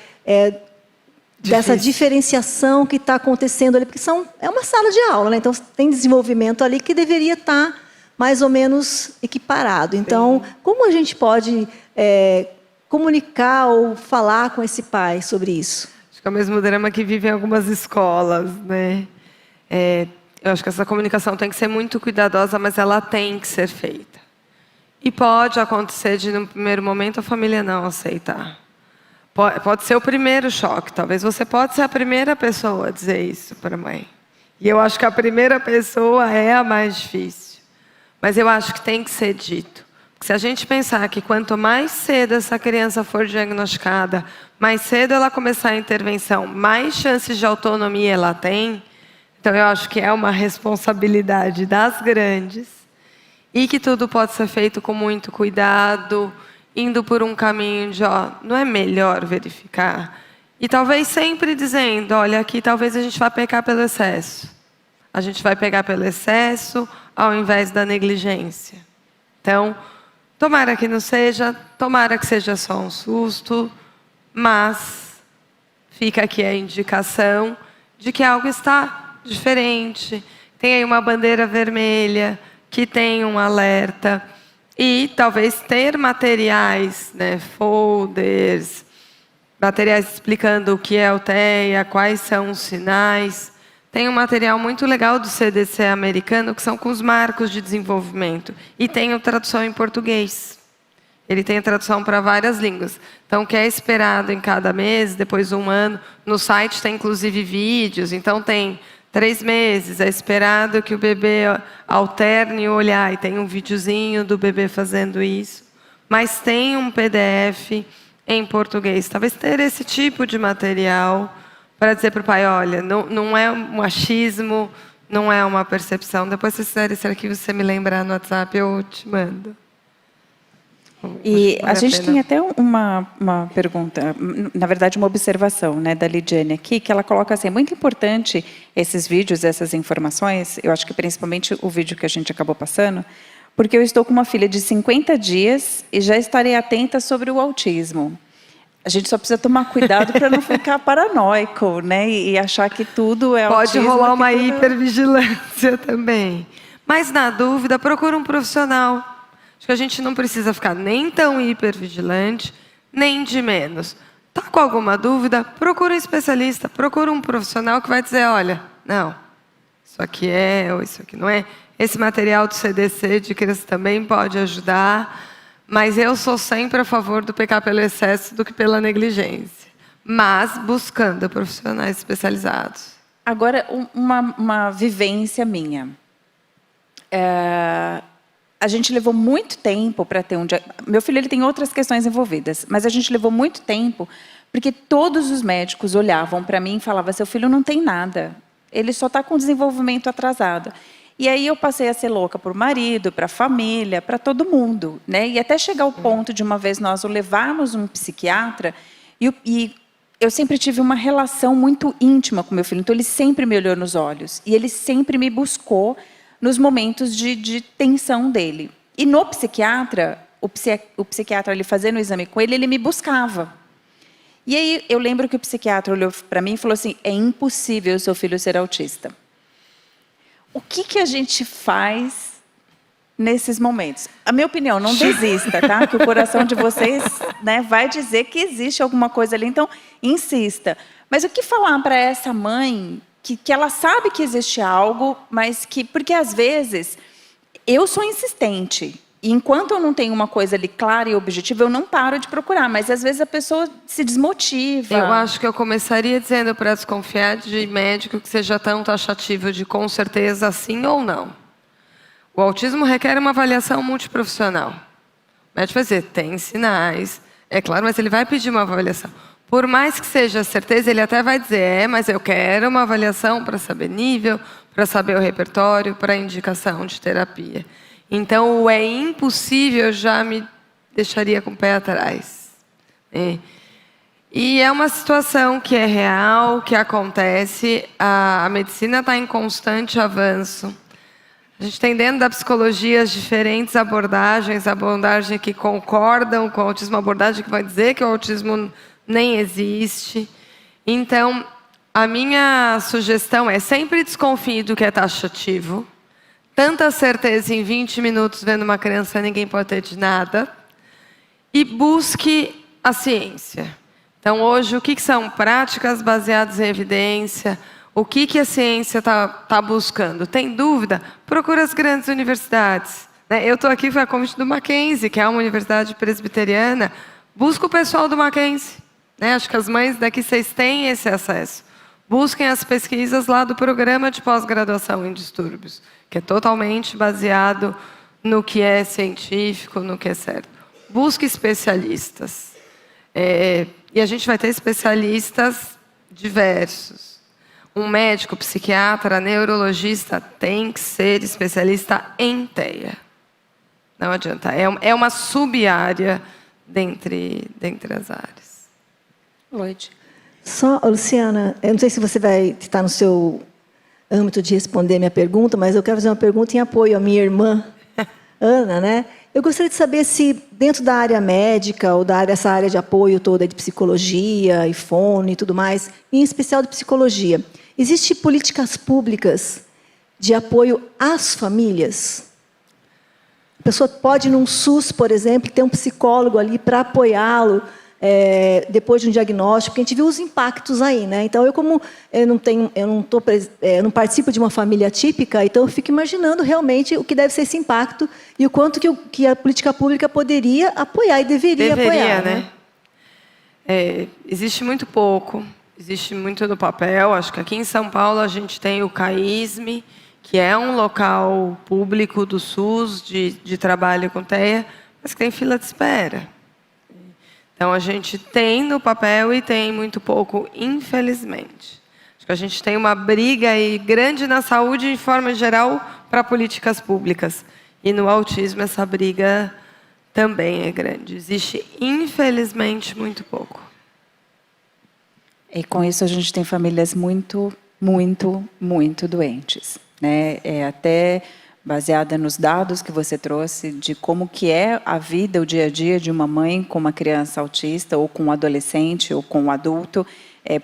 dessa diferenciação que está acontecendo ali, porque é uma sala de aula, né? Então, tem desenvolvimento ali que deveria estar mais ou menos equiparado. Então, como a gente pode comunicar ou falar com esse pai sobre isso? Acho que é o mesmo drama que vive em algumas escolas, né? Eu acho que essa comunicação tem que ser muito cuidadosa, mas ela tem que ser feita. E pode acontecer de, no primeiro momento, a família não aceitar. Pode ser o primeiro choque. Talvez você pode ser a primeira pessoa a dizer isso para a mãe. E eu acho que a primeira pessoa é a mais difícil. Mas eu acho que tem que ser dito. Porque se a gente pensar que quanto mais cedo essa criança for diagnosticada, mais cedo ela começar a intervenção, mais chances de autonomia ela tem. Então, eu acho que é uma responsabilidade das grandes e que tudo pode ser feito com muito cuidado, indo por um caminho de, não é melhor verificar? E talvez sempre dizendo, olha, aqui talvez a gente vá pecar pelo excesso. A gente vai pegar pelo excesso ao invés da negligência. Então, tomara que não seja, tomara que seja só um susto, mas fica aqui a indicação de que algo está diferente, tem aí uma bandeira vermelha, que tem um alerta, e talvez ter materiais, né, folders, materiais explicando o que é o TEA, quais são os sinais. Tem um material muito legal do CDC americano, que são com os marcos de desenvolvimento, e tem a tradução em português. Ele tem a tradução para várias línguas. Então, o que é esperado em cada mês, depois de 1 ano, no site tem inclusive vídeos, então tem 3 meses, é esperado que o bebê alterne o olhar, e tem um videozinho do bebê fazendo isso. Mas tem um PDF em português. Talvez ter esse tipo de material para dizer para o pai, olha, não é um achismo, não é uma percepção. Depois, se fizer esse arquivo, você me lembrar no WhatsApp, eu te mando. E Vale a gente pena. tem até uma pergunta, na verdade uma observação, né, da Lidiane aqui, que ela coloca assim, é muito importante esses vídeos, essas informações, eu acho que principalmente o vídeo que a gente acabou passando, porque eu estou com uma filha de 50 dias e já estarei atenta sobre o autismo. A gente só precisa tomar cuidado para não ficar paranoico, né, e achar que tudo é Pode autismo. rolar uma que tudo... hipervigilância também. Mas, na dúvida, procura um profissional. Acho que a gente não precisa ficar nem tão hipervigilante, nem de menos. Tá com alguma dúvida? Procura um especialista, procura um profissional que vai dizer, olha, não, isso aqui é ou isso aqui não é. Esse material do CDC de criança também pode ajudar, mas eu sou sempre a favor do pecar pelo excesso do que pela negligência. Mas buscando profissionais especializados. Agora, uma vivência minha. A gente levou muito tempo para ter um diagnóstico. Meu filho ele tem outras questões envolvidas, mas a gente levou muito tempo porque todos os médicos olhavam para mim e falavam, seu filho não tem nada, ele só está com desenvolvimento atrasado. E aí eu passei a ser louca para o marido, para a família, para todo mundo, né? E até chegar ao ponto de uma vez nós o levarmos um psiquiatra e eu sempre tive uma relação muito íntima com meu filho, então ele sempre me olhou nos olhos e ele sempre me buscou nos momentos de tensão dele. E no psiquiatra, o psiquiatra ali fazendo o exame com ele me buscava. E aí eu lembro que o psiquiatra olhou para mim e falou assim, é impossível o seu filho ser autista. O que a gente faz nesses momentos? A minha opinião, não desista, tá? Que o coração de vocês, né, vai dizer que existe alguma coisa ali, então insista. Mas o que falar para essa mãe que ela sabe que existe algo, mas que... Porque, às vezes, eu sou insistente. E, enquanto eu não tenho uma coisa ali clara e objetiva, eu não paro de procurar. Mas, às vezes, a pessoa se desmotiva. Eu acho que eu começaria dizendo para desconfiar de médico que seja tão taxativo de com certeza sim ou não. O autismo requer uma avaliação multiprofissional. O médico vai dizer, tem sinais. É claro, mas ele vai pedir uma avaliação. Por mais que seja certeza, ele até vai dizer, mas eu quero uma avaliação para saber nível, para saber o repertório, para indicação de terapia. Então, o é impossível já me deixaria com o pé atrás. E é uma situação que é real, que acontece, a medicina está em constante avanço. A gente tem dentro da psicologia as diferentes abordagens, abordagem que concordam com o autismo, abordagem que vai dizer que o autismo nem existe. Então, a minha sugestão é sempre desconfie do que é taxativo. Tanta certeza em 20 minutos vendo uma criança, ninguém pode ter de nada. E busque a ciência. Então, hoje, o que são práticas baseadas em evidência? O que a ciência está buscando? Tem dúvida? Procura as grandes universidades. Eu estou aqui a convite do Mackenzie, que é uma universidade presbiteriana. Busca o pessoal do Mackenzie. Acho que as mães daqui, vocês têm esse acesso. Busquem as pesquisas lá do programa de pós-graduação em distúrbios, que é totalmente baseado no que é científico, no que é certo. Busque especialistas. E a gente vai ter especialistas diversos. Um médico, psiquiatra, neurologista tem que ser especialista em TEA. Não adianta. É uma sub-área dentre as áreas. Loide. Só, Luciana, eu não sei se você vai estar no seu âmbito de responder a minha pergunta, mas eu quero fazer uma pergunta em apoio à minha irmã, Ana, né? Eu gostaria de saber se, dentro da área médica, ou dessa área de apoio toda de psicologia, e fono e tudo mais, em especial de psicologia, existem políticas públicas de apoio às famílias? A pessoa pode, num SUS, por exemplo, ter um psicólogo ali para apoiá-lo, depois de um diagnóstico, porque a gente viu os impactos aí, né? Então, eu não participo de uma família típica, então eu fico imaginando realmente o que deve ser esse impacto e o quanto que a política pública poderia apoiar e deveria apoiar, né? Existe muito pouco, existe muito no papel. Acho que aqui em São Paulo a gente tem o CAISME, que é um local público do SUS de trabalho com TEA, mas que tem fila de espera. Então, a gente tem no papel e tem muito pouco, infelizmente. Acho que a gente tem uma briga aí grande na saúde, de forma geral, para políticas públicas. E no autismo, essa briga também é grande. Existe, infelizmente, muito pouco. E com isso a gente tem famílias muito, muito, muito doentes, né? Até baseada nos dados que você trouxe de como que é a vida, o dia a dia de uma mãe com uma criança autista, ou com um adolescente, ou com um adulto,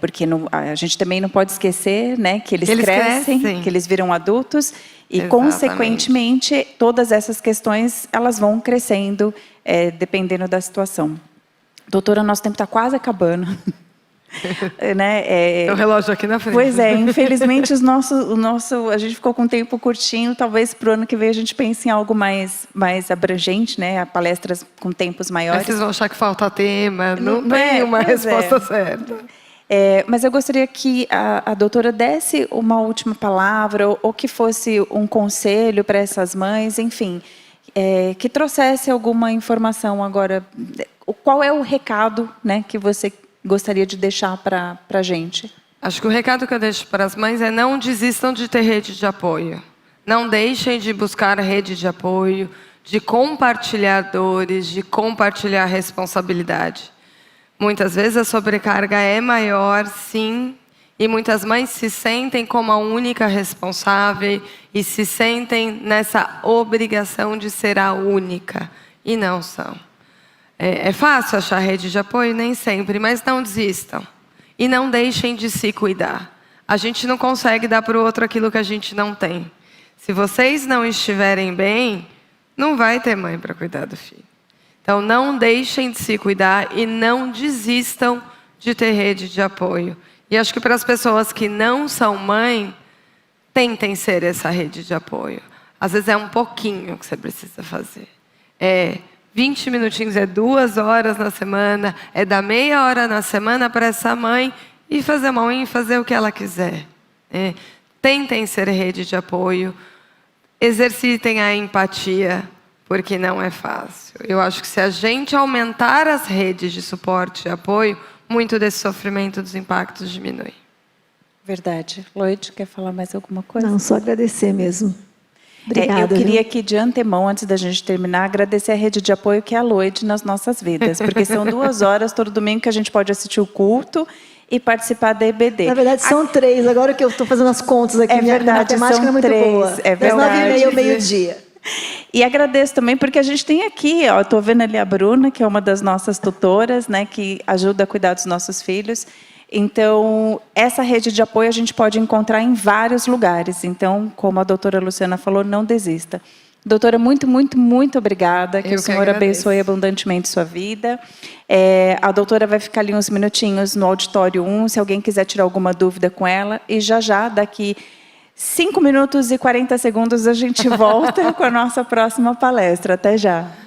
porque a gente também não pode esquecer, né, que eles crescem, que eles viram adultos, e, exatamente, consequentemente, todas essas questões elas vão crescendo, dependendo da situação. Doutora, nosso tempo está quase acabando. Né? Tem um relógio aqui na frente. Pois é, infelizmente a gente ficou com um tempo curtinho, talvez para o ano que vem a gente pense em algo mais abrangente, né? Palestras com tempos maiores. Mas vocês vão achar que falta tema, não tem uma resposta certa. Mas eu gostaria que a doutora desse uma última palavra, ou que fosse um conselho para essas mães, enfim, que trouxesse alguma informação agora. Qual é o recado, né, que você gostaria de deixar para a gente? Acho que o recado que eu deixo para as mães é: não desistam de ter rede de apoio. Não deixem de buscar rede de apoio, de compartilhar dores, de compartilhar responsabilidade. Muitas vezes a sobrecarga é maior, sim, e muitas mães se sentem como a única responsável e se sentem nessa obrigação de ser a única, e não são. É fácil achar rede de apoio? Nem sempre, mas não desistam. E não deixem de se cuidar. A gente não consegue dar para o outro aquilo que a gente não tem. Se vocês não estiverem bem, não vai ter mãe para cuidar do filho. Então, não deixem de se cuidar e não desistam de ter rede de apoio. E acho que para as pessoas que não são mãe, tentem ser essa rede de apoio. Às vezes é um pouquinho que você precisa fazer. 20 minutinhos, 2 horas na semana, dar meia hora na semana para essa mãe e fazer uma unha e fazer o que ela quiser. Tentem ser rede de apoio, exercitem a empatia, porque não é fácil. Eu acho que se a gente aumentar as redes de suporte e apoio, muito desse sofrimento dos impactos diminui. Verdade. Loide, quer falar mais alguma coisa? Não, só agradecer mesmo. Obrigada, eu queria aqui, de antemão, antes da gente terminar, agradecer a rede de apoio que é a Loide nas nossas vidas, porque são 2 horas todo domingo que a gente pode assistir o culto e participar da EBD. Na verdade, são 3, agora que eu estou fazendo as contas aqui, minha matemática são não é muito 3, boa. é verdade. Das 9h30 ao meio-dia. E agradeço também porque a gente tem aqui, estou vendo ali a Bruna, que é uma das nossas tutoras, né, que ajuda a cuidar dos nossos filhos. Então, essa rede de apoio a gente pode encontrar em vários lugares. Então, como a doutora Luciana falou, não desista. Doutora, muito, muito, muito obrigada. Que o Senhor abençoe abundantemente sua vida. A doutora vai ficar ali uns minutinhos no auditório 1, se alguém quiser tirar alguma dúvida com ela. E já, daqui 5 minutos e 40 segundos, a gente volta com a nossa próxima palestra. Até já.